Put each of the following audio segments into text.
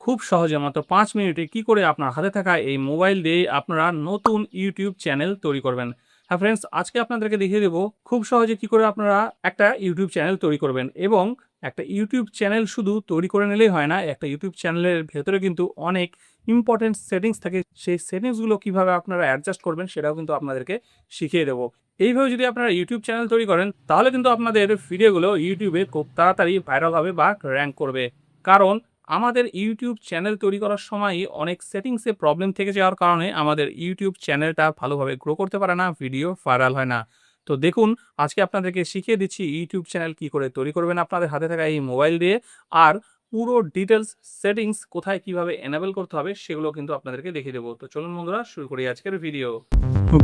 খুব সহজে মাত্র ৫ মিনিটে কি করে আপনার হাতে থাকা এই মোবাইল দিয়ে আপনারা নতুন YouTube চ্যানেল তৈরি করবেন। হ্যাঁ ফ্রেন্ডস, আজকে আপনাদেরকে দেখিয়ে দেব খুব সহজে কি করে আপনারা একটা YouTube চ্যানেল তৈরি করবেন এবং একটা YouTube চ্যানেল শুধু তৈরি করে নিলেই হয় না। একটা YouTube চ্যানেলের ভেতরে কিন্তু অনেক ইম্পোর্টেন্ট সেটিংস থাকে। সেই সেটিংসগুলো কিভাবে আপনারা অ্যাডজাস্ট করবেন সেটাও কিন্তু আপনাদেরকে শিখিয়ে দেব। এইভাবে যদি আপনারা YouTube চ্যানেল তৈরি করেন তাহলে কিন্তু আপনাদের ভিডিওগুলো YouTube এ খুব তাড়াতাড়ি ভাইরাল হবে বা র‍্যাংক করবে। কারণ আমাদের YouTube চ্যানেল তৈরি করার সময়ই অনেক সেটিংসে প্রবলেম থেকে যাওয়ার কারণে আমাদের YouTube চ্যানেলটা ভালোভাবে গ্রো করতে পারে না, ভিডিও ভাইরাল হয় না। তো দেখুন, আজকে আপনাদেরকে শিখিয়ে দিচ্ছি YouTube চ্যানেল কি করে তৈরি করবেন আপনাদের হাতে থাকা এই মোবাইল দিয়ে। আর পুরো ডিটেইলস সেটিংস কোথায় কিভাবে এনেবল করতে হবে সেগুলো কিন্তু আপনাদেরকে দেখিয়ে দেব। তো চলুন বন্ধুরা, শুরু করি আজকের ভিডিও।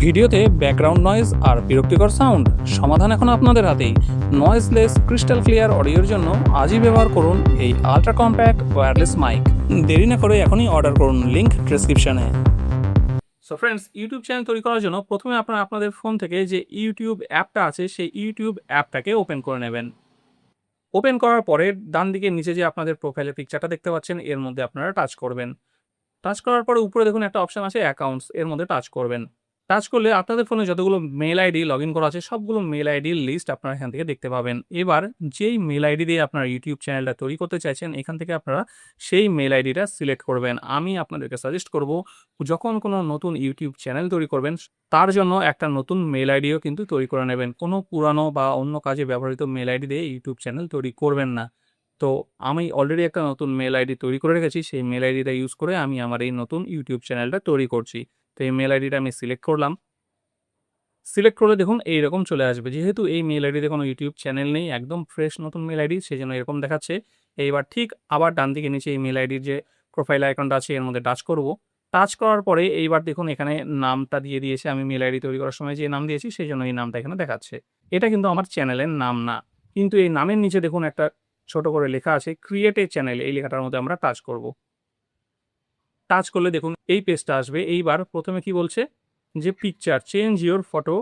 ভিডিওতে ব্যাকগ্রাউন্ড নয়েজ আর বিরক্তিকর সাউন্ড সমাধান এখন আপনাদের হাতেই। নয়েজলেস ক্রিস্টাল ক্লিয়ার অডিওর জন্য আজই ব্যবহার করুন এই আল্ট্রা কম্প্যাক্ট ওয়্যারলেস মাইক। দেরি না করে এখনই অর্ডার করুন, লিংক ডেসক্রিপশনে। সো ফ্রেন্ডস, ইউটিউব চ্যানেল তৈরি করার জন্য প্রথমে আপনারা আপনাদের ফোন থেকে যে ইউটিউব অ্যাপটা আছে সেই ইউটিউব অ্যাপটাকে ওপেন করে নেবেন। ওপেন করার পরে ডান দিকে নিচে যে আপনাদের প্রোফাইলের পিকচারটা দেখতে পাচ্ছেন এর মধ্যে আপনারা টাচ করবেন। টাচ করার পরে উপরে দেখুন একটা অপশন আছে অ্যাকাউন্টস, এর মধ্যে টাচ করবেন। টাচ করলে আপনাদের ফোনে যতগুলো মেইল আইডি লগইন করা আছে সবগুলো মেইল আইডির লিস্ট আপনারা এখান থেকে দেখতে পাবেন। এবার যেই মেইল আইডি দিয়ে আপনার ইউটিউব চ্যানেলটা তৈরি করতে চাইছেন এখান থেকে আপনারা সেই মেইল আইডিটা সিলেক্ট করবেন। আমি আপনাদেরকে সাজেস্ট করব, যখন কোনো নতুন ইউটিউব চ্যানেল তৈরি করবেন তার জন্য একটা নতুন মেইল আইডিও কিন্তু তৈরি করে নেবেন। কোনো পুরানো বা অন্য কাজে ব্যবহৃত মেইল আইডি দিয়ে ইউটিউব চ্যানেল তৈরি করবেন না। তো আমি অলরেডি একটা নতুন মেইল আইডি তৈরি করে রেখেছি। সেই মেইল আইডিটা ইউজ করে আমি আমার এই নতুন ইউটিউব চ্যানেলটা তৈরি করছি। তো এই মেইল আইডিটা আমি সিলেক্ট করলাম। সিলেক্ট করলে দেখুন এইরকম চলে আসবে। যেহেতু এই মেইল আইডিতে কোনো ইউটিউব চ্যানেল নেই, একদম ফ্রেশ নতুন মেইল আইডি, সেজন্য এরকম দেখাচ্ছে। এইবার ঠিক আবার ডান দিকে নিচে এই মেইল আইডির যে প্রোফাইল আইকনটা আছে এর মধ্যে টাচ করব। টাচ করার পরে এইবার দেখুন এখানে নামটা দিয়ে দিয়েছে। আমি মেইল আইডি তৈরি করার সময় যে নাম দিয়েছি সেজন্য এই নামটা এখানে দেখাচ্ছে। এটা কিন্তু আমার চ্যানেলের নাম না। কিন্তু এই নামের নিচে দেখুন একটা ছোট করে লেখা আছে ক্রিয়েট এ চ্যানেল, এই লেখাটার মধ্যে আমরা টাচ করব। টাচ করলে দেখুন এই পেজটা আসবে। এইবার প্রথমে কি বলছে যে picture change your photo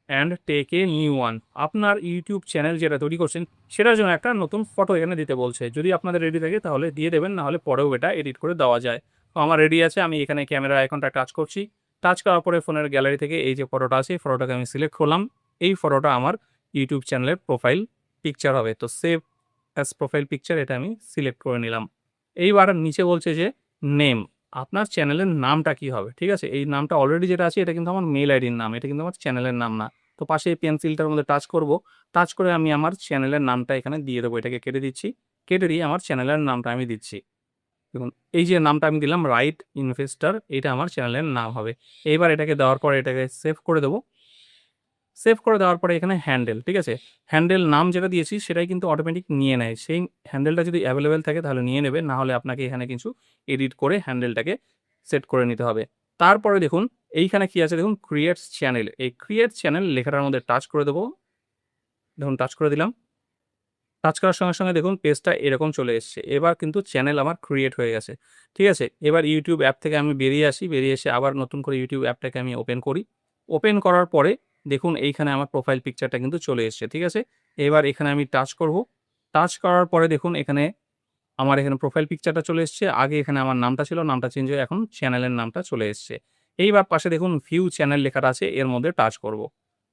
and take a new one. আপনার ইউটিউব চ্যানেল যেটা তৈরি করছেন সেটার জন্য একটা নতুন ফটো এখানে দিতে বলছে। যদি আপনাদের রেডি থাকে তাহলে দিয়ে দেবেন, নাহলে পরেও এটা এডিট করে দেওয়া যায়। তো আমার রেডি আছে, আমি এখানে ক্যামেরা আইকনটা টাচ করছি। টাচ করার পরে ফোনের গ্যালারি থেকে এই যে ফটোটা আছে এই ফটোটাকে আমি সিলেক্ট করলাম। এই ফটোটা আমার ইউটিউব চ্যানেলের প্রোফাইল পিকচার হবে। তো সেভ অ্যাজ প্রোফাইল পিকচার এটা আমি সিলেক্ট করে নিলাম। এইবার নিচে বলছে যে নেম, আপনার চ্যানেলের নামটা কি হবে? ঠিক আছে? এই নামটা অলরেডি যেটা আছে এটা কিন্তু আমার মেইল আইডির নাম। এটা কিন্তু আমার চ্যানেলের নাম না। তো পাশে এই পেন্সিলটার মধ্যে টাচ করব। টাচ করে আমি আমার চ্যানেলের নামটা এখানে দিয়ে দেবো। এটাকে কেটে দিচ্ছি। কেটে দিয়ে আমার চ্যানেলের নামটা আমি দিচ্ছি। দেখুন এই যে নামটা আমি দিলাম রাইট ইনভেস্টর, এটা আমার চ্যানেলের নাম হবে। এইবার এটাকে দেওয়ার পরে এটাকে সেভ করে দেবো। সেভ করে দেওয়ার পরে এখানে হ্যান্ডেল, ঠিক আছে? হ্যান্ডেল নাম যেটা দিয়েছি সেটাই কিন্তু অটোমেটিক নিয়ে নেয়। সেই হ্যান্ডেলটা যদি অ্যাভেলেবেল থাকে তাহলে নিয়ে নেবে। না হলে আপনাকে এখানে কিছু এডিট করে হ্যান্ডেলটাকে সেট করে নিতে হবে। তারপরে দেখুন এইখানে কি আছে দেখুন ক্রিয়েটস চ্যানেল। এই ক্রিয়েট চ্যানেল লেখাটার মধ্যে টাচ করে দেবো। দেখুন টাচ করে দিলাম। টাচ করার সঙ্গে, সঙ্গে দেখুন পেজটা এরকম চলে এসছে। এবার কিন্তু চ্যানেল আমার ক্রিয়েট হয়ে গেছে। ঠিক আছে? এবার YouTube অ্যাপ থেকে আমি বেরিয়ে আসি। বেরিয়ে এসে আবার নতুন করে YouTube অ্যাপটাকে আমি ওপেন করি। ওপেন করার পরে দেখুন এইখানে আমার প্রোফাইল পিকচারটা কিন্তু চলে এসছে। ঠিক আছে? এবার এখানে আমি টাচ করব। টাচ করার পরে দেখুন এখানে আমার এখানে প্রোফাইল পিকচারটা চলে এসছে। আগে এখানে আমার নামটা ছিল, নামটা চেঞ্জ হয়ে এখন চ্যানেলের নামটা চলে এসছে। এইবার পাশে দেখুন ভিউ চ্যানেল লেখাটা আছে, এর মধ্যে টাচ করব।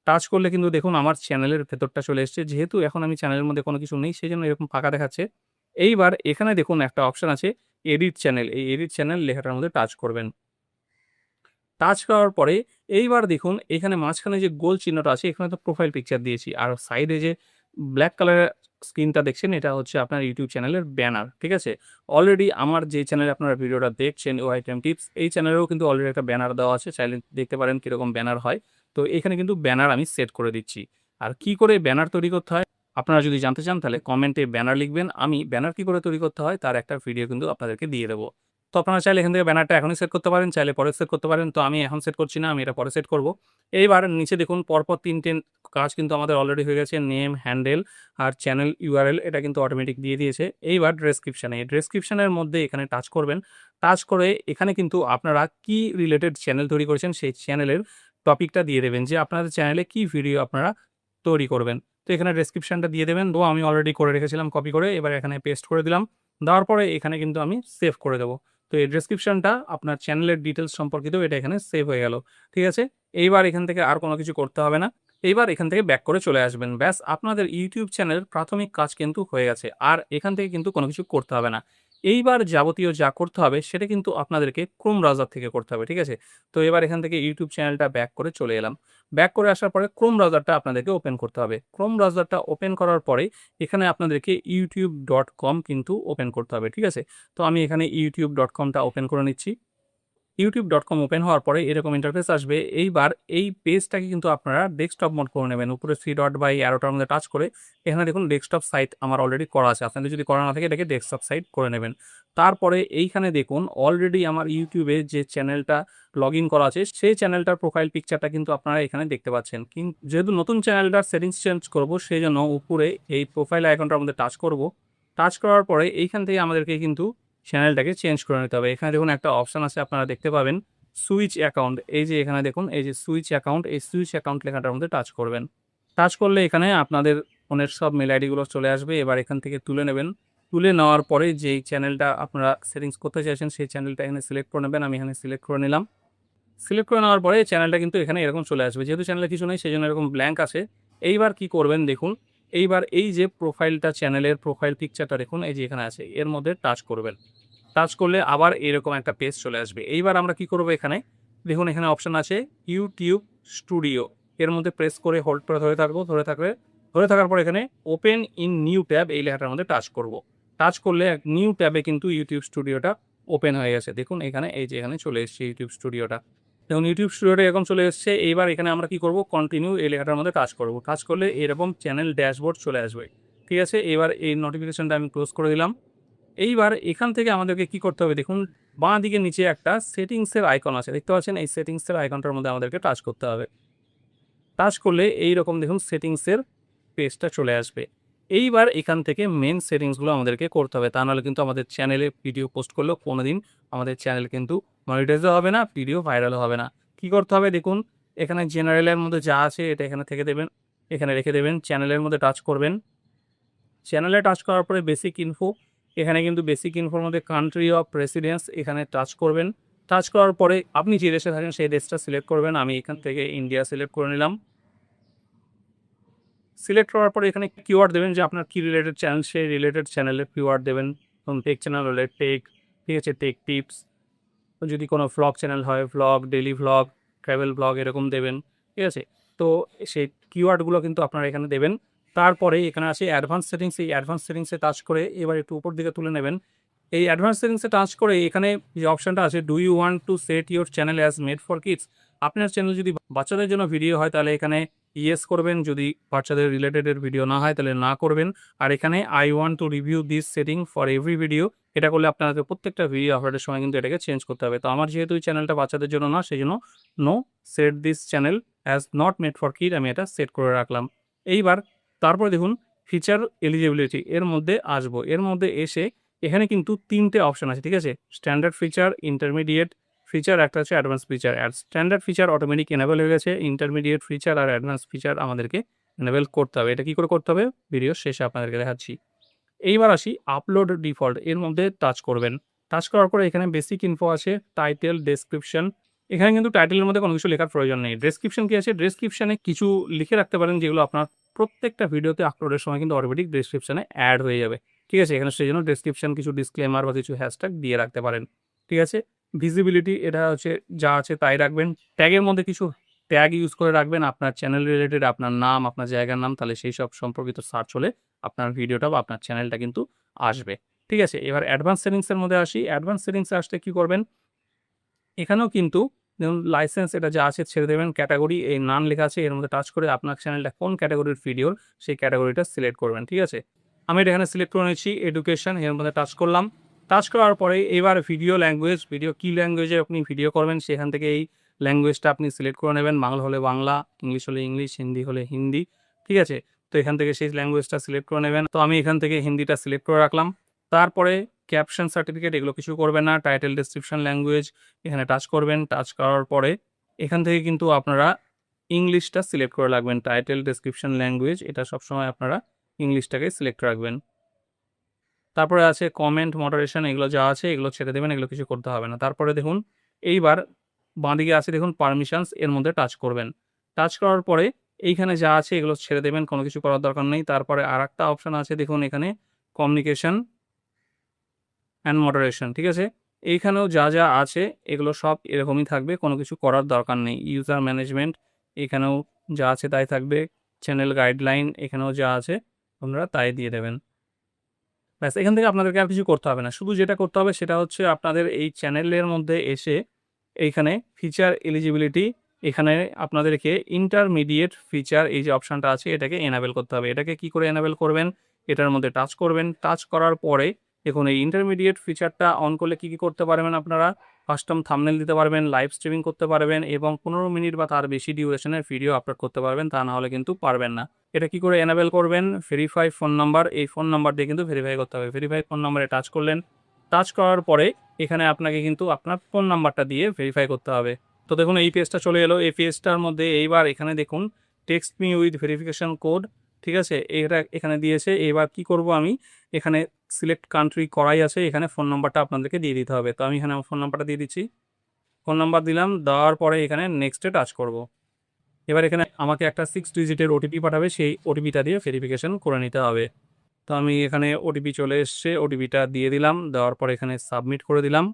টাচ করলে কিন্তু দেখুন আমার চ্যানেলের ভেতরটা চলে এসছে। যেহেতু এখন আমি চ্যানেলের মধ্যে কোনো কিছু নেই সেজন্য এরকম ফাঁকা দেখাচ্ছে। এইবার এখানে দেখুন একটা অপশন আছে এডিট চ্যানেল। এই এডিট চ্যানেল লেখাটার মধ্যে টাচ করবেন। টাচ করার পরে এইবার দেখুন এখানে মাঝখানে যে গোল চিহ্নটা আছে এখানে তো প্রোফাইল পিকচার দিয়েছি। আর সাইডে যে ব্লাক কালারের স্ক্রিনটা দেখছেন এটা হচ্ছে আপনার ইউটিউব চ্যানেলের ব্যানার। ঠিক আছে? অলরেডি আমার যে চ্যানেলে আপনারা ভিডিওটা দেখছেন ওআইটিএম টিপস, এই চ্যানেলেও কিন্তু অলরেডি একটা ব্যানার দেওয়া আছে। চাইলে দেখতে পারেন কিরকম ব্যানার হয়। তো এখানে কিন্তু ব্যানার আমি সেট করে দিচ্ছি। আর কি করে ব্যানার তৈরি করতে হয় আপনারা যদি জানতে চান তাহলে কমেন্টে ব্যানার লিখবেন। আমি ব্যানার কি করে তৈরি করতে হয় তার একটা ভিডিও কিন্তু আপনাদেরকে দিয়ে দেবো। তো আপনারা চাইলে এখান থেকে ব্যানারটা এখনই সেট করতে পারেন, চাইলে পরে সেট করতে পারেন। তো আমি এখন সেট করছি না, আমি এটা পরে সেট করব। এইবার নিচে দেখুন পরপর ৩ টে কাজ কিন্তু আমাদের অলরেডি হয়ে গেছে। নেম, হ্যান্ডেল আর চ্যানেল ইউআরএল এটা কিন্তু অটোমেটিক দিয়ে দিয়েছে। এইবার ডেসক্রিপশন, এই ডেসক্রিপশনের মধ্যে এখানে টাচ করবেন। টাচ করে এখানে কিন্তু আপনারা কি রিলেটেড চ্যানেল তৈরি করেছেন সেই চ্যানেলের টপিকটা দিয়ে দেবেন যে আপনাদের চ্যানেলে কি ভিডিও আপনারা তৈরি করবেন। তো এখানে ডেসক্রিপশনটা দিয়ে দেবেন। তো আমি অলরেডি করে রেখেছিলাম কপি করে, এবার এখানে পেস্ট করে দিলাম। দেওয়ার পরে এখানে কিন্তু আমি সেভ করে দেবো। তো এই ডেসক্রিপশনটা আপনার চ্যানেলের ডিটেলস সম্পর্কিত এটা এখানে সেভ হয়ে গেল। ঠিক আছে, এইবার এখান থেকে আর কোনো কিছু করতে হবে না। এইবার এখান থেকে ব্যাক করে চলে আসবেন। ব্যাস, আপনাদের ইউটিউব চ্যানেলের প্রাথমিক কাজ কিন্তু হয়ে গেছে। আর এখান থেকে কিন্তু কোনো কিছু করতে হবে না। এইবার যাবতীয় যা করতে হবে সেটা কিন্তু আপনাদেরকে ক্রোম ব্রাউজার থেকে করতে হবে। ঠিক আছে? তো এবার এখান থেকে ইউটিউব চ্যানেলটা ব্যাক করে চলে এলাম। ব্যাক করে আসার পরে ক্রোম ব্রাউজারটা আপনাদেরকে ওপেন করতে হবে। ক্রোম ব্রাউজারটা ওপেন করার পরে এখানে আপনাদেরকে youtube.com কিন্তু ওপেন করতে হবে। ঠিক আছে? তো আমি এখানে youtube.com-টা ওপেন করে নিচ্ছি। youtube.com ওপেন হওয়ার পরে এরকম ইন্টারফেস আসবে। এইবার এই পেজটাকে কিন্তু আপনারা ডেস্কটপ মোড করে নেবেন। উপরে 3 ডট বা এই অ্যারোটার মধ্যে টাচ করে এখানে দেখুন ডেস্কটপ সাইট আমার অলরেডি করা আছে। আপনাদের যদি করা না থাকে এটাকে ডেস্কটপ সাইট করে নেবেন। তারপরে এইখানে দেখুন অলরেডি আমার ইউটিউবে যে চ্যানেলটা লগইন করা আছে সেই চ্যানেলটার প্রোফাইল পিকচারটা কিন্তু আপনারা এখানে দেখতে পাচ্ছেন। যেহেতু নতুন চ্যানেলটার সেটিংস চেঞ্জ করব সেজন্য উপরে এই প্রোফাইল আইকনটার মধ্যে টাচ করব। টাচ করার পরে এইখান থেকে আমাদেরকে কিন্তু চ্যানেলটাকে চেঞ্জ করে নিতে হবে। এখানে দেখুন একটা অপশন আছে, আপনারা দেখতে পাবেন সুইচ অ্যাকাউন্ট। এই যে এখানে দেখুন এই যে সুইচ অ্যাকাউন্ট, এই সুইচ অ্যাকাউন্ট লেখাটার মধ্যে টাচ করবেন। টাচ করলে এখানে আপনাদের ফোনের সব মেল আইডিগুলো চলে আসবে। এবার এখান থেকে তুলে নেবেন। তুলে নেওয়ার পরে যেই চ্যানেলটা আপনারা সেটিংস করতে চাইছেন সেই চ্যানেলটা এখানে সিলেক্ট করে নেবেন। আমি এখানে সিলেক্ট করে নিলাম। সিলেক্ট করে নেওয়ার পরে চ্যানেলটা কিন্তু এখানে এরকম চলে আসবে। যেহেতু চ্যানেলে কিছু নেই সেজন্য এরকম ব্ল্যাঙ্ক আছে। এইবার কি করবেন দেখুন, এইবার এই যে প্রোফাইলটা চ্যানেলের প্রোফাইল পিকচারটা দেখুন এই যে এখানে আছে, এর মধ্যে টাচ করবেন। টাচ করলে আবার এরকম একটা পেজ চলে আসবে। এইবার আমরা কি করব এখানে দেখুন এখানে অপশন আছে ইউটিউব স্টুডিও। এর মধ্যে প্রেস করে হোল্ড করে ধরে থাকবো। ধরে থাকার পর এখানে ওপেন ইন নিউ ট্যাব এই লেখাটার মধ্যে টাচ করব। টাচ করলে নিউ ট্যাবে কিন্তু ইউটিউব স্টুডিওটা ওপেন হয়ে গেছে। দেখুন এখানে এই যে এখানে চলে এসেছে ইউটিউব স্টুডিওটা। দেখুন ইউটিউব স্টুডিওটা এরকম চলে এসেছে। এইবার এখানে আমরা কি করব, কন্টিনিউ এই লেখাটার মধ্যে কাজ করব। কাজ করলে এরকম চ্যানেল ড্যাশবোর্ড চলে আসবে। ঠিক আছে, এবার এই নোটিফিকেশনটা আমি ক্লোজ করে দিলাম। এইবার এখান থেকে আমাদেরকে কি করতে হবে দেখুন, বাঁ দিকে নিচে একটা সেটিংসের আইকন আছে, দেখতে পাচ্ছেন? এই সেটিংসের আইকনটার মধ্যে আমাদেরকে টাচ করতে হবে। টাচ করলে এইরকম দেখুন সেটিংসের পেজটা চলে আসবে। এইবার এখান থেকে মেন সেটিংসগুলো আমাদেরকে করতে হবে, তা নাহলে কিন্তু আমাদের চ্যানেলে ভিডিও পোস্ট করলেও কোনোদিন আমাদের চ্যানেল কিন্তু মনিটাইজও হবে না, ভিডিও ভাইরালও হবে না। কি করতে হবে দেখুন, এখানে জেনারেলের মধ্যে যা আছে এটা এখানে থেকে দেবেন, এখানে রেখে দেবেন। চ্যানেলের মধ্যে টাচ করবেন। চ্যানেলে টাচ করার পরে বেসিক ইনফো, এখানে কিন্তু বেসিক ইনফোর মধ্যে কান্ট্রি অফ রেসিডেন্স এখানে টাচ করবেন। টাচ করার পরে আপনি যে দেশে থাকেন সেই দেশটা সিলেক্ট করবেন। আমি এখান থেকে ইন্ডিয়া সিলেক্ট করে নিলাম। সিলেক্ট করার পরে এখানে কিওয়ার্ড দেবেন যে আপনার কি রিলেটেড চ্যানেল, সেই রিলেটেড চ্যানেলের কিওয়ার্ড দেবেন। ধরুন টেক চ্যানেল হলে টেক, ঠিক আছে, টেক টিপস। যদি কোনো ভ্লগ চ্যানেল হয় vlog, daily vlog, travel vlog এরকম দেবেন। ঠিক আছে? তো সেই কিওয়ার্ডগুলো কিন্তু আপনারা এখানে দেবেন। তারপরে এখানে আছে অ্যাডভান্স সেটিংস, এই অ্যাডভান্স সেটিংসে টাচ করে এবার একটু উপর দিকে তুলে নেবেন। এই অ্যাডভান্স সেটিংসে টাচ করে এখানে যে অপশনটা আছে do you want to set your channel as made for kids, আপনার চ্যানেল যদি বাচ্চাদের জন্য ভিডিও হয় তাহলে এখানে ইয়েস করবেন, যদি বাচ্চাদের রিলেটেডের ভিডিও না হয় তাহলে না করবেন। আর এখানে I want to review this setting for every video, এটা করলে আপনাদের প্রত্যেকটা ভিডিও আপলোডের সময় কিন্তু এটাকে চেঞ্জ করতে হবে। তো আমার যেহেতু এই চ্যানেলটা বাচ্চাদের জন্য না সেই জন্য no set this channel as not made for kid আমি এটা সেট করে রাখলাম। এইবার তারপরে দেখুন ফিচার এলিজিবিলিটি এর মধ্যে আসবো। এর মধ্যে এসে এখানে কিন্তু ৩টে অপশন আছে, ঠিক আছে? স্ট্যান্ডার্ড ফিচার, ইন্টারমিডিয়েট ফিচার, একটা হচ্ছে অ্যাডভান্স ফিচার। আর স্ট্যান্ডার্ড ফিচার অটোমেটিক এনেবল হয়ে গেছে। ইন্টারমিডিয়েট ফিচার আর অ্যাডভান্স ফিচার আমাদেরকে এনেবল করতে হবে। এটা কি করে করতে হবে ভিডিও শেষে আপনাদেরকে দেখাচ্ছি। এইবার আসি আপলোড ডিফল্ট, এর মধ্যে টাচ করবেন। টাচ করার পরে এখানে বেসিক ইনফো আছে, টাইটেল, ডেসক্রিপশন। এখানে কিন্তু টাইটেলের মধ্যে কোনো কিছু লেখার প্রয়োজন নেই। ডেসক্রিপশন কি আছে, ডেসক্রিপশনে কিছু লিখে রাখতে পারেন যেগুলো আপনার প্রত্যেকটা ভিডিওতে আপলোডের সময় কিন্তু অটোমেটিক ডেসক্রিপশনে অ্যাড হয়ে যাবে। ঠিক আছে, এখানে সেই জন্য ডেসক্রিপশন কিছু ডিসক্লেমার বা কিছু হ্যাশট্যাগ দিয়ে রাখতে পারেন। ঠিক আছে, ভিজিবিলিটি এটা হচ্ছে যা আছে তাই রাখবেন। ট্যাগের মধ্যে কিছু ট্যাগ ইউজ করে রাখবেন আপনার চ্যানেল রিলেটেড, আপনার নাম, আপনার জায়গার নাম, তাহলে সেই সব সম্পর্কিত সার্চ হলে আপনার ভিডিওটা বা আপনার চ্যানেলটা কিন্তু আসবে। ঠিক আছে, এবার অ্যাডভান্স সেটিংসের মধ্যে আসি। অ্যাডভান্স সেটিংসে আসতে কি করবেন, এখানেও কিন্তু দেখুন লাইসেন্স এটা যা আছে ছেড়ে দেবেন। ক্যাটাগরি এই নান লেখা আছে, এর মধ্যে টাচ করে আপনার চ্যানেলটা কোন ক্যাটাগরির ভিডিওর সেই ক্যাটাগরিটা সিলেক্ট করবেন। ঠিক আছে, আমি এটা এখানে সিলেক্ট করে নিচ্ছি এডুকেশন, এর মধ্যে টাচ করলাম। টাচ করার পরে এবার ভিডিও ল্যাঙ্গুয়েজ, ভিডিও কী ল্যাঙ্গুয়েজে আপনি ভিডিও করবেন সেখান থেকে এই ল্যাঙ্গুয়েজটা আপনি সিলেক্ট করে নেবেন। বাংলা হলে বাংলা, ইংলিশ হলে ইংলিশ, হিন্দি হলে হিন্দি। ঠিক আছে, তো এখান থেকে সেই ল্যাঙ্গুয়েজটা সিলেক্ট করে নেবেন। তো আমি এখান থেকে হিন্দিটা সিলেক্ট করে রাখলাম। তারপরে ক্যাপশন, সার্টিফিকেট এগুলো কিছু করবেন না। টাইটেল, ডেসক্রিপশন, ল্যাঙ্গুয়েজ এখানে টাচ করবেন। টাচ করার পরে এখান থেকে কিন্তু আপনারা ইংলিশটা সিলেক্ট করে রাখবেন। টাইটেল, ডেসক্রিপশন, ল্যাঙ্গুয়েজ এটা সবসময় আপনারা ইংলিশটাকে সিলেক্ট রাখবেন। তারপরে আছে কমেন্ট, মডারেশন এগুলো যা আছে এগুলো ছেড়ে দেবেন, এগুলো কিছু করতে হবে না। তারপরে দেখুন এইবার বাঁদিকে আছে দেখুন পারমিশনস, এর মধ্যে টাচ করবেন। টাচ করার পরে এইখানে যা আছে এগুলো ছেড়ে দেবেন, কোনো কিছু করার দরকার নেই। তারপরে আরেকটা অপশন আছে দেখুন এখানে কমিউনিকেশন অ্যান্ড মডারেশন, ঠিক আছে? এইখানেও যা, যা আছে এগুলো সব এরকমই থাকবে, কোনো কিছু করার দরকার নেই। ইউজার ম্যানেজমেন্ট এখানেও যা আছে তাই থাকবে। চ্যানেল গাইডলাইন এখানেও যা আছে আপনারা তাই দিয়ে দেবেন। ব্যাস, এখান থেকে আপনাদেরকে আর কিছু করতে হবে না। শুধু যেটা করতে হবে সেটা হচ্ছে আপনাদের এই চ্যানেলের মধ্যে এসে এইখানে ফিচার এলিজিবিলিটি, এখানে আপনাদেরকে ইন্টারমিডিয়েট ফিচার এই যে অপশনটা আছে এটাকে এনাবেল করতে হবে। এটাকে কি করে এনাবেল করবেন? এটার মধ্যে টাচ করবেন। টাচ করার পরে দেখুন এই ইন্টারমিডিয়েট ফিচারটা অন করলে কি, কি করতে পারবেন আপনারা? কাস্টম থাম্বনেল দিতে পারবেন, লাইভ স্ট্রিমিং করতে পারবেন এবং 15 মিনিট বা তার বেশি ডিউরেশনের ভিডিও আপলোড করতে পারবেন। তা না হলে কিন্তু পারবেন না। এটা কি করে এনাবেল করবেন? ভেরিফাই ফোন নাম্বার, এই ফোন নাম্বার দিয়ে কিন্তু ভেরিফাই করতে হবে। ভেরিফাই ফোন নাম্বারে টাচ করলেন। টাচ করার পরে এখানে আপনাকে কিন্তু আপনার ফোন নাম্বারটা দিয়ে ভেরিফাই করতে হবে। তো দেখুন এই পেজটা চলে এলো। এই পেজটার মধ্যে এইবার এখানে দেখুন text me with verification code, ঠিক আছে? এটা এখানে দিয়েছে। এবার কি করব আমি? এখানে সিলেক্ট কান্ট্রি করাই আছে, এখানে ফোন নাম্বারটা আপনাদেরকে দিয়ে দিতে হবে। তো আমি এখানে আমার ফোন নাম্বারটা দিয়ে দিচ্ছি। ফোন নাম্বার দিলাম, দেওয়ার পরে এখানে নেক্সটে টাচ করব। এবার এখানে আমাকে একটা 6 ডিজিটের ওটিপি পাঠাবে, সেই ওটিপিটা দিয়ে ভেরিফিকেশন করে নিতে হবে। তো আমি এখানে ওটিপি চলে এসছে, ওটিপিটা দিয়ে দিলাম। দেওয়ার পর এখানে সাবমিট করে দিলাম।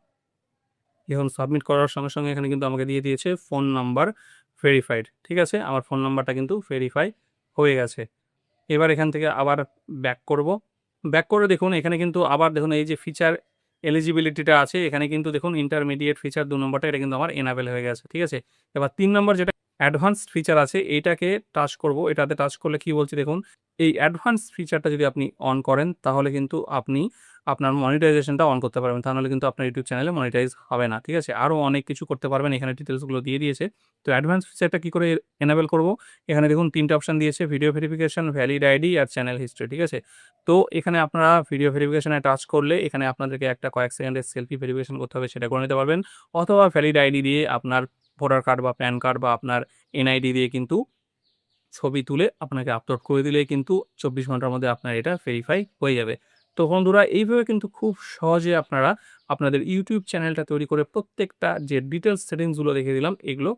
এখন সাবমিট করার সঙ্গে, সঙ্গে এখানে কিন্তু আমাকে দিয়ে দিয়েছে ফোন নাম্বার ভেরিফাইড, ঠিক আছে? আমার ফোন নাম্বারটা কিন্তু ভেরিফাই হয়ে গেছে। এবার এখান থেকে আবার ব্যাক করব। ব্যাক করে দেখুন এখানে কিন্তু আবার দেখুন এই যে ফিচার এলিজিবিলিটিটা আছে, এখানে কিন্তু দেখুন ইন্টারমিডিয়েট ফিচার ২ নম্বরটা এটা কিন্তু আমার এনাবেল হয়ে গেছে, ঠিক আছে? এবার ৩ নম্বর যেটা অ্যাডভান্সড ফিচার আছে এইটাকে টাচ করব। এটাতে টাচ করলে কি বলছে দেখুন, এই অ্যাডভান্সড ফিচারটা যদি আপনি অন করেন তাহলে কিন্তু আপনি আপনার মনিটাইজেশনটা অন করতে পারবেন। তা নাহলে কিন্তু আপনার ইউটিউব চ্যানেলে মনিটাইজ হবে না, ঠিক আছে? আরও অনেক কিছু করতে পারবেন, এখানে ডিটেইলসগুলো দিয়ে দিয়েছে। তো অ্যাডভান্স ফিচারটা কি করে এনাবেল করব? এখানে দেখুন ৩ টা অপশন দিয়েছে, ভিডিও ভেরিফিকেশন, ভ্যালিড আইডি আর চ্যানেল হিস্ট্রি, ঠিক আছে? তো এখানে আপনারা ভিডিও ভেরিফিকেশনে টাচ করলে এখানে আপনাদেরকে একটা কয়েক সেকেন্ডের সেলফি ভেরিফিকেশন করতে হবে, সেটা করে নিতে পারবেন। অথবা ভ্যালিড আইডি দিয়ে আপনার ভোটার কার্ড বা প্যান কার্ড বা আপনার এনআইডি দিয়ে কিন্তু ছবি তুলে আপনাকে আপলোড করে দিলেই কিন্তু ২৪ ঘন্টার মধ্যে আপনার এটা ভেরিফাই হয়ে যাবে। তো বন্ধুরা এইভাবে কিন্তু খুব সহজে আপনারা আপনাদের ইউটিউব চ্যানেলটা তৈরি করে প্রত্যেকটা যে ডিটেইলস সেটিংসগুলো দেখিয়ে দিলাম এগুলো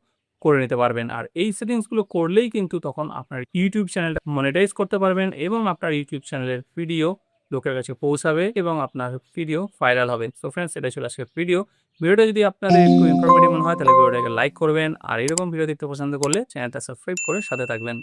করে নিতে পারবেন। আর এই সেটিংসগুলো করলেই কিন্তু তখন আপনার ইউটিউব চ্যানেলটা মনিটাইজ করতে পারবেন এবং আপনার ইউটিউব চ্যানেলের ভিডিও লোকের কাছে পৌঁছাবে এবং আপনার ভিডিও ভাইরাল হবে। সো ফ্রেন্ডস, এটাই ছিল আজকের ভিডিও। ভিডিওটা যদি আপনাদের একটু ইনফরমেটিভ মনে হয় তাহলে ভিডিওটাকে লাইক করবেন। আর এরকম ভিডিও দেখতে পছন্দ করলে চ্যানেলটা সাবস্ক্রাইব করে সাথে থাকবেন।